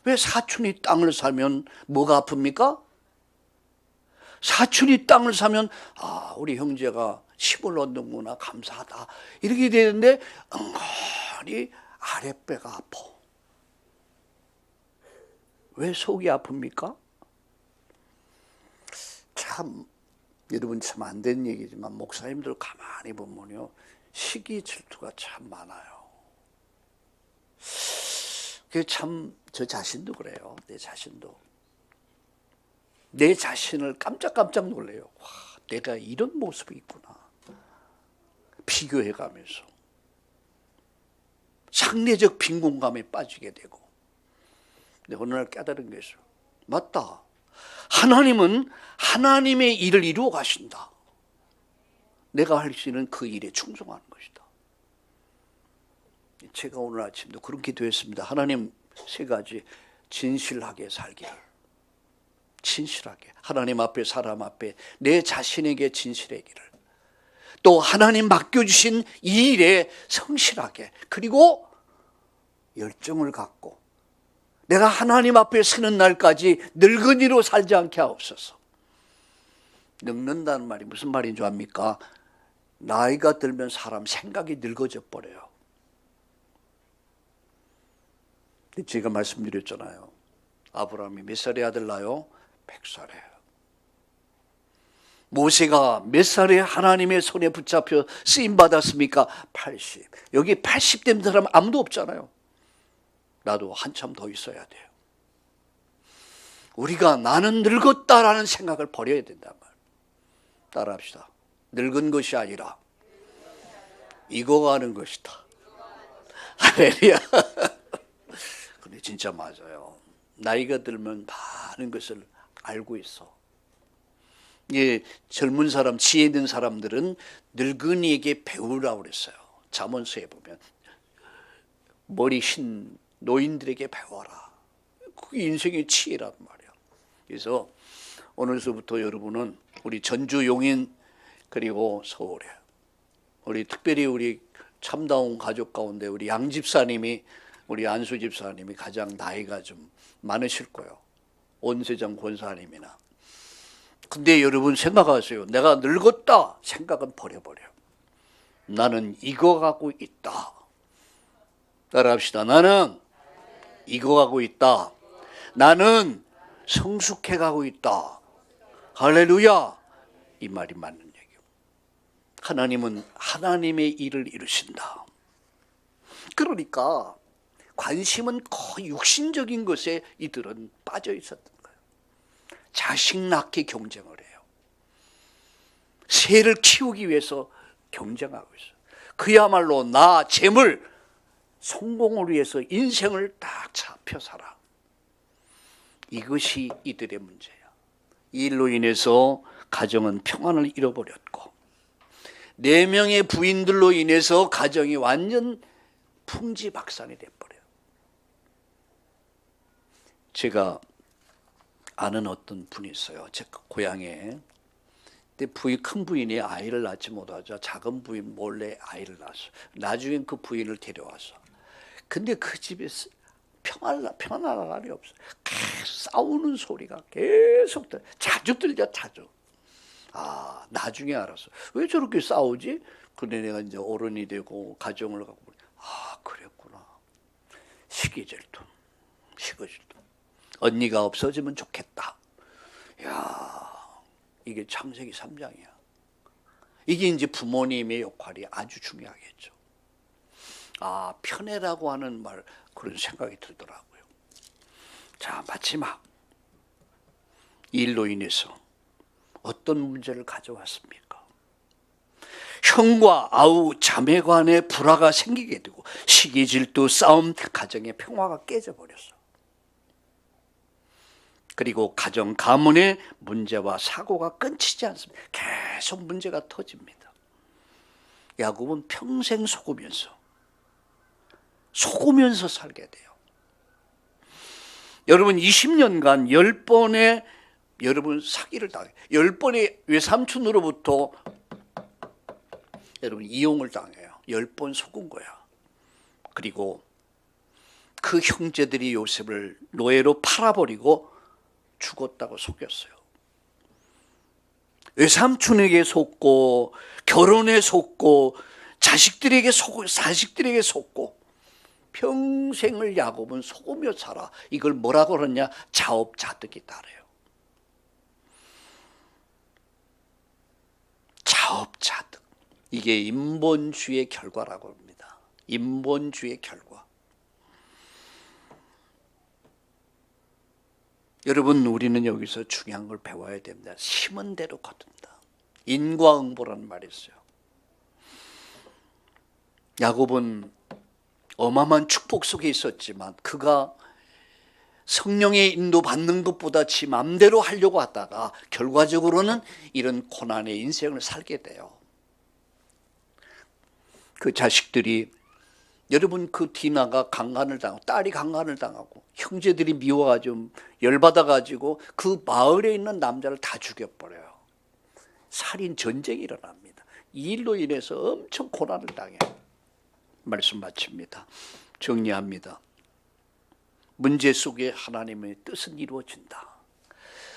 [SPEAKER 1] 왜 사촌이 땅을 사면 뭐가 아픕니까? 사촌이 땅을 사면 우리 형제가 힘을 얻는구나, 감사하다 이렇게 되는데 은근히 아랫배가 아파. 왜 속이 아픕니까? 참 여러분 참 안 된 얘기지만 목사님들 가만히 보면요 시기 질투가 참 많아요. 그게 참 저 자신도 그래요. 내 자신도 내 자신을 깜짝깜짝 놀래요. 와, 내가 이런 모습이 있구나. 비교해가면서 상대적 빈곤감에 빠지게 되고. 근데 어느 날 깨달은 게 있어요. 맞다. 하나님은 하나님의 일을 이루어 가신다. 내가 할 수 있는 그 일에 충성하는 것이다. 제가 오늘 아침도 그런 기도했습니다. 하나님, 세 가지. 진실하게 살기를. 진실하게. 하나님 앞에, 사람 앞에, 내 자신에게 진실하기를. 또 하나님 맡겨주신 이 일에 성실하게. 그리고 열정을 갖고 내가 하나님 앞에 서는 날까지 늙은이로 살지 않게 하옵소서. 늙는다는 말이 무슨 말인 줄 압니까? 나이가 들면 사람 생각이 늙어져 버려요. 제가 말씀드렸잖아요. 아브라함이 몇 살에 아들 낳아요? 100살에. 모세가 몇 살에 하나님의 손에 붙잡혀 쓰임 받았습니까? 80. 여기 80 된 사람 아무도 없잖아요. 나도 한참 더 있어야 돼요. 우리가 나는 늙었다라는 생각을 버려야 된단 말이에요. 따라합시다. 늙은 것이 아니라 익어가는 것이다. 할렐루야. 근데 진짜 맞아요. 나이가 들면 많은 것을 알고 있어. 예, 젊은 사람, 지혜 있는 사람들은 늙은이에게 배우라고 그랬어요. 잠언서에 보면 머리 흰 노인들에게 배워라. 그게 인생의 지혜란 말이야. 그래서 오늘서부터 여러분은 우리 전주 용인 그리고 서울에 우리 특별히 우리 참다운 가족 가운데 우리 양 집사님이 우리 안수 집사님이 가장 나이가 좀 많으실 거예요. 온세정 권사님이나. 근데 여러분 생각하세요. 내가 늙었다 생각은 버려버려. 나는 익어가고 있다. 따라합시다. 나는 익어가고 있다. 나는 성숙해가고 있다. 할렐루야. 이 말이 맞는 얘기예요. 하나님은 하나님의 일을 이루신다. 그러니까 관심은 거의 육신적인 것에 이들은 빠져 있었던 거예요. 자식 낳기 경쟁을 해요. 새를 키우기 위해서 경쟁하고 있어요. 그야말로 나, 재물, 성공을 위해서 인생을 딱 잡혀 살아. 이것이 이들의 문제야. 이 일로 인해서 가정은 평안을 잃어버렸고 4명의 부인들로 인해서 가정이 완전 풍지박산이 돼버려요. 제가 아는 어떤 분이 있어요. 제 고향에. 근데 큰 부인이 아이를 낳지 못하자 작은 부인 몰래 아이를 낳았어. 나중엔 그 부인을 데려와서. 근데 그 집에 평안할 날이 없어요. 계속 싸우는 소리가 계속 들려. 자주 들려, 자주. 아, 나중에 알았어. 왜 저렇게 싸우지? 근데 내가 이제 어른이 되고 가정을 갖고 보니, 아, 그랬구나. 시기질투. 언니가 없어지면 좋겠다. 야, 이게 창세기 3장이야. 이게 이제 부모님의 역할이 아주 중요하겠죠. 아, 편애라고 하는 말, 그런 생각이 들더라고요. 자, 마지막. 이 일로 인해서 어떤 문제를 가져왔습니까? 형과 아우, 자매 간에 불화가 생기게 되고 시기 질투, 싸움, 가정의 평화가 깨져버렸어. 그리고 가정 가문의 문제와 사고가 끊이지 않습니다. 계속 문제가 터집니다. 야곱은 평생 속으면서 살게 돼요. 여러분 20년간 10번의 여러분 사기를 당해요. 10번의 외삼촌으로부터 여러분 이용을 당해요. 10번 속은 거야. 그리고 그 형제들이 요셉을 노예로 팔아버리고 죽었다고 속였어요. 외삼촌에게 속고 결혼에 속고 자식들에게 속고 평생을 야곱은 속으며 살아. 이걸 뭐라고 그러냐? 자업자득이 따라요. 사업자 등 이게 인본주의의 결과라고 합니다. 인본주의의 결과. 여러분, 우리는 여기서 중요한 걸 배워야 됩니다. 심은 대로 거둔다. 인과응보라는 말이 있어요. 야곱은 어마어마한 축복 속에 있었지만 그가 성령의 인도받는 것보다 지 맘대로 하려고 하다가 결과적으로는 이런 고난의 인생을 살게 돼요. 그 자식들이, 여러분, 그 디나가 강간을 당하고 딸이 강간을 당하고 형제들이 미워가지고 열받아가지고 그 마을에 있는 남자를 다 죽여버려요. 살인 전쟁이 일어납니다. 이 일로 인해서 엄청 고난을 당해요. 말씀 마칩니다. 정리합니다. 문제 속에 하나님의 뜻은 이루어진다.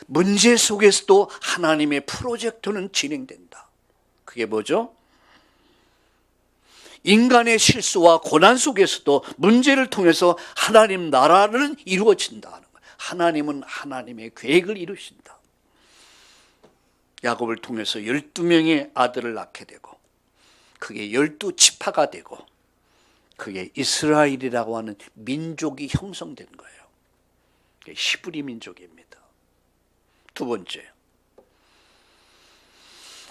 [SPEAKER 1] 문제 속에서도 하나님의 프로젝트는 진행된다. 그게 뭐죠? 인간의 실수와 고난 속에서도 문제를 통해서 하나님 나라는 이루어진다는 거예요. 하나님은 하나님의 계획을 이루신다. 야곱을 통해서 12명의 아들을 낳게 되고 그게 12지파가 되고 그게 이스라엘이라고 하는 민족이 형성된 거예요. 히브리 민족입니다. 두 번째,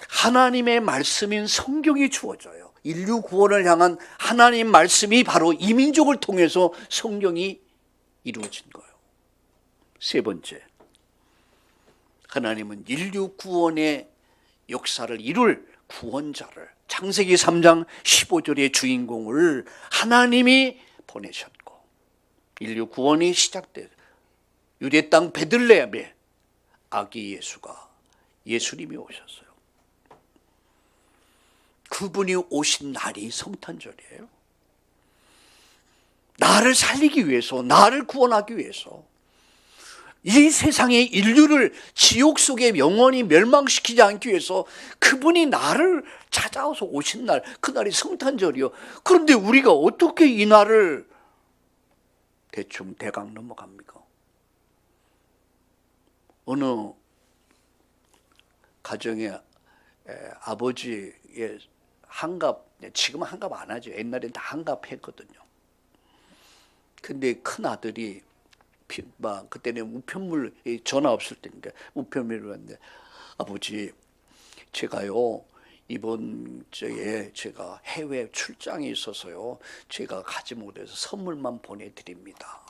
[SPEAKER 1] 하나님의 말씀인 성경이 주어져요. 인류 구원을 향한 하나님 말씀이 바로 이 민족을 통해서 성경이 이루어진 거예요. 세 번째, 하나님은 인류 구원의 역사를 이룰 구원자를, 창세기 3장 15절의 주인공을 하나님이 보내셨고 인류 구원이 시작돼 유대 땅 베들레헴에 아기 예수가, 예수님이 오셨어요. 그분이 오신 날이 성탄절이에요. 나를 살리기 위해서, 나를 구원하기 위해서, 이 세상의 인류를 지옥 속에 영원히 멸망시키지 않기 위해서 그분이 나를 찾아와서 오신 날, 그날이 성탄절이요. 그런데 우리가 어떻게 이 날을 대충 대강 넘어갑니까? 어느 가정에 아버지의 한갑, 지금은 한갑 안 하죠. 옛날엔 다 한갑 했거든요. 근데 큰 아들이 그때는 우편물, 전화 없을 때니까 우편물을 왔는데, 아버지, 제가요 이번 주에 제가 해외 출장이 있어서요 제가 가지 못해서 선물만 보내드립니다.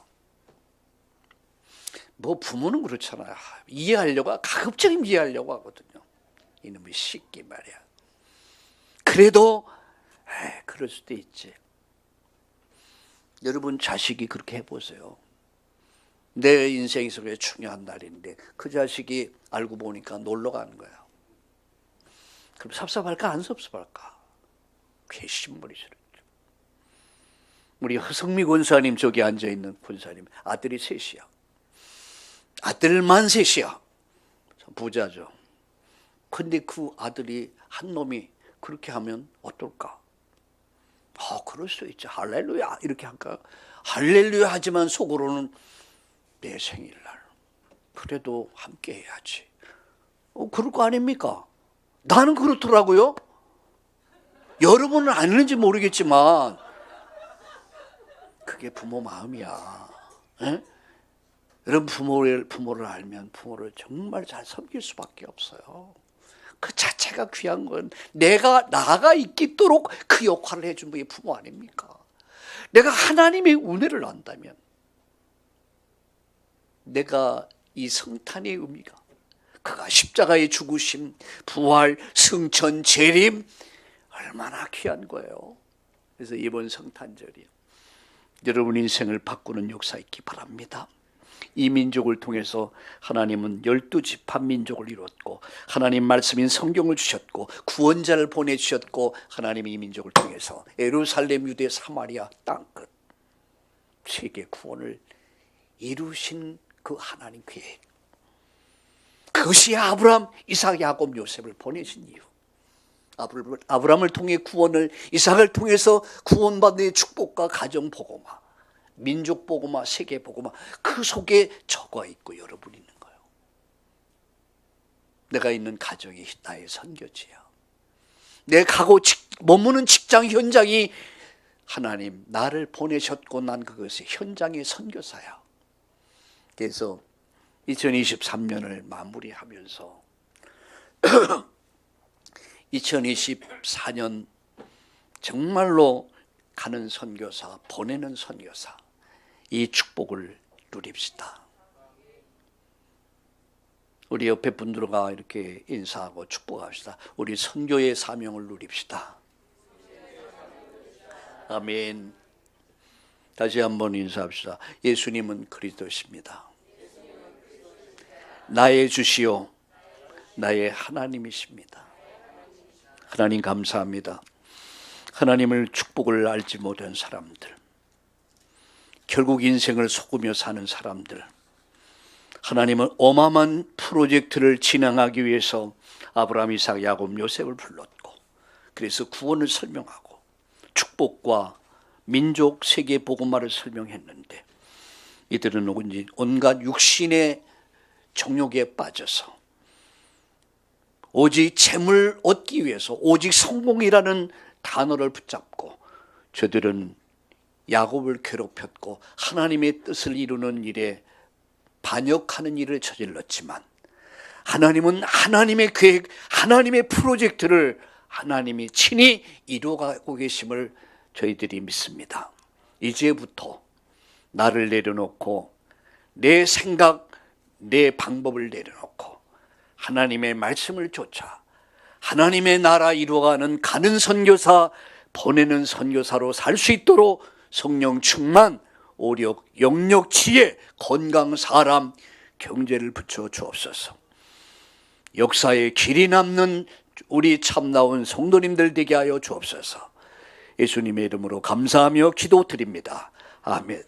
[SPEAKER 1] 뭐 부모는 그렇잖아요. 이해하려고, 가급적이면 이해하려고 하거든요. 이놈의 새끼 말이야. 그래도 그럴 수도 있지. 여러분, 자식이 그렇게 해보세요. 내 인생 속에 중요한 날인데 그 자식이 알고 보니까 놀러 가는 거야. 그럼 섭섭할까 안 섭섭할까? 괘씸물이 싫었죠. 우리 허성미 권사님, 저기 앉아있는 권사님 아들이 셋이야. 아들만 셋이야. 부자죠. 근데 그 아들이 한 놈이 그렇게 하면 어떨까? 그럴 수 있지. 할렐루야 이렇게 할까? 할렐루야 하지만 속으로는 내 생일날 그래도 함께 해야지. 그럴 거 아닙니까? 나는 그렇더라고요. 여러분은 아는지 모르겠지만 그게 부모 마음이야. 에? 여러분, 부모를 알면 부모를 정말 잘 섬길 수밖에 없어요. 그 자체가 귀한 건 나가 있도록 그 역할을 해준 분이 부모 아닙니까? 내가 하나님의 은혜를 안다면 내가 이 성탄의 의미가, 그가 십자가의 죽으심, 부활, 승천, 재림 얼마나 귀한 거예요. 그래서 이번 성탄절이 여러분 인생을 바꾸는 역사 있기 바랍니다. 이 민족을 통해서 하나님은 12지파 민족을 이뤘고 하나님 말씀인 성경을 주셨고 구원자를 보내주셨고 하나님이 이 민족을 통해서 예루살렘, 유대, 사마리아 땅끝 세계 구원을 이루신 그 하나님 계획, 그것이 아브라함, 이삭, 야곱, 요셉을 보내신 이유, 아브라함을 통해 구원을, 이삭을 통해서 구원받는 축복과 가정 복음화, 민족 복음화, 세계 복음화, 그 속에 적어 있고 여러분이 있는 거예요. 내가 있는 가정이 나의 선교지야. 내 가고 머무는 직장 현장이 하나님 나를 보내셨고 난 그것의 현장의 선교사야. 그래서 2023년을 마무리하면서 2024년 정말로 가는 선교사, 보내는 선교사, 이 축복을 누립시다. 우리 옆에 분들과 이렇게 인사하고 축복합시다. 우리 선교의 사명을 누립시다. 아멘. 다시 한번 인사합시다. 예수님은 그리스도십니다. 나의 주시오, 나의 하나님이십니다. 하나님 감사합니다. 하나님을 축복을 알지 못한 사람들, 결국 인생을 속으며 사는 사람들, 하나님은 어마어마한 프로젝트를 진행하기 위해서 아브라함, 이삭, 야곱, 요셉을 불렀고, 그래서 구원을 설명하고 축복과 민족 세계 복음화를 설명했는데, 이들은 온갖 육신의 정욕에 빠져서 오직 재물 얻기 위해서 오직 성공이라는 단어를 붙잡고 저들은 야곱을 괴롭혔고 하나님의 뜻을 이루는 일에 반역하는 일을 저질렀지만, 하나님은 하나님의 계획, 하나님의 프로젝트를 하나님이 친히 이루어가고 계심을 저희들이 믿습니다. 이제부터 나를 내려놓고 내 생각, 내 방법을 내려놓고 하나님의 말씀을 쫓아 하나님의 나라 이루어가는 가는 선교사, 보내는 선교사로 살 수 있도록 성령 충만, 오력, 영력, 지혜, 건강, 사람, 경제를 붙여 주옵소서. 역사에 길이 남는 우리 참나온 성도님들 되게 하여 주옵소서. 예수님의 이름으로 감사하며 기도드립니다. 아멘.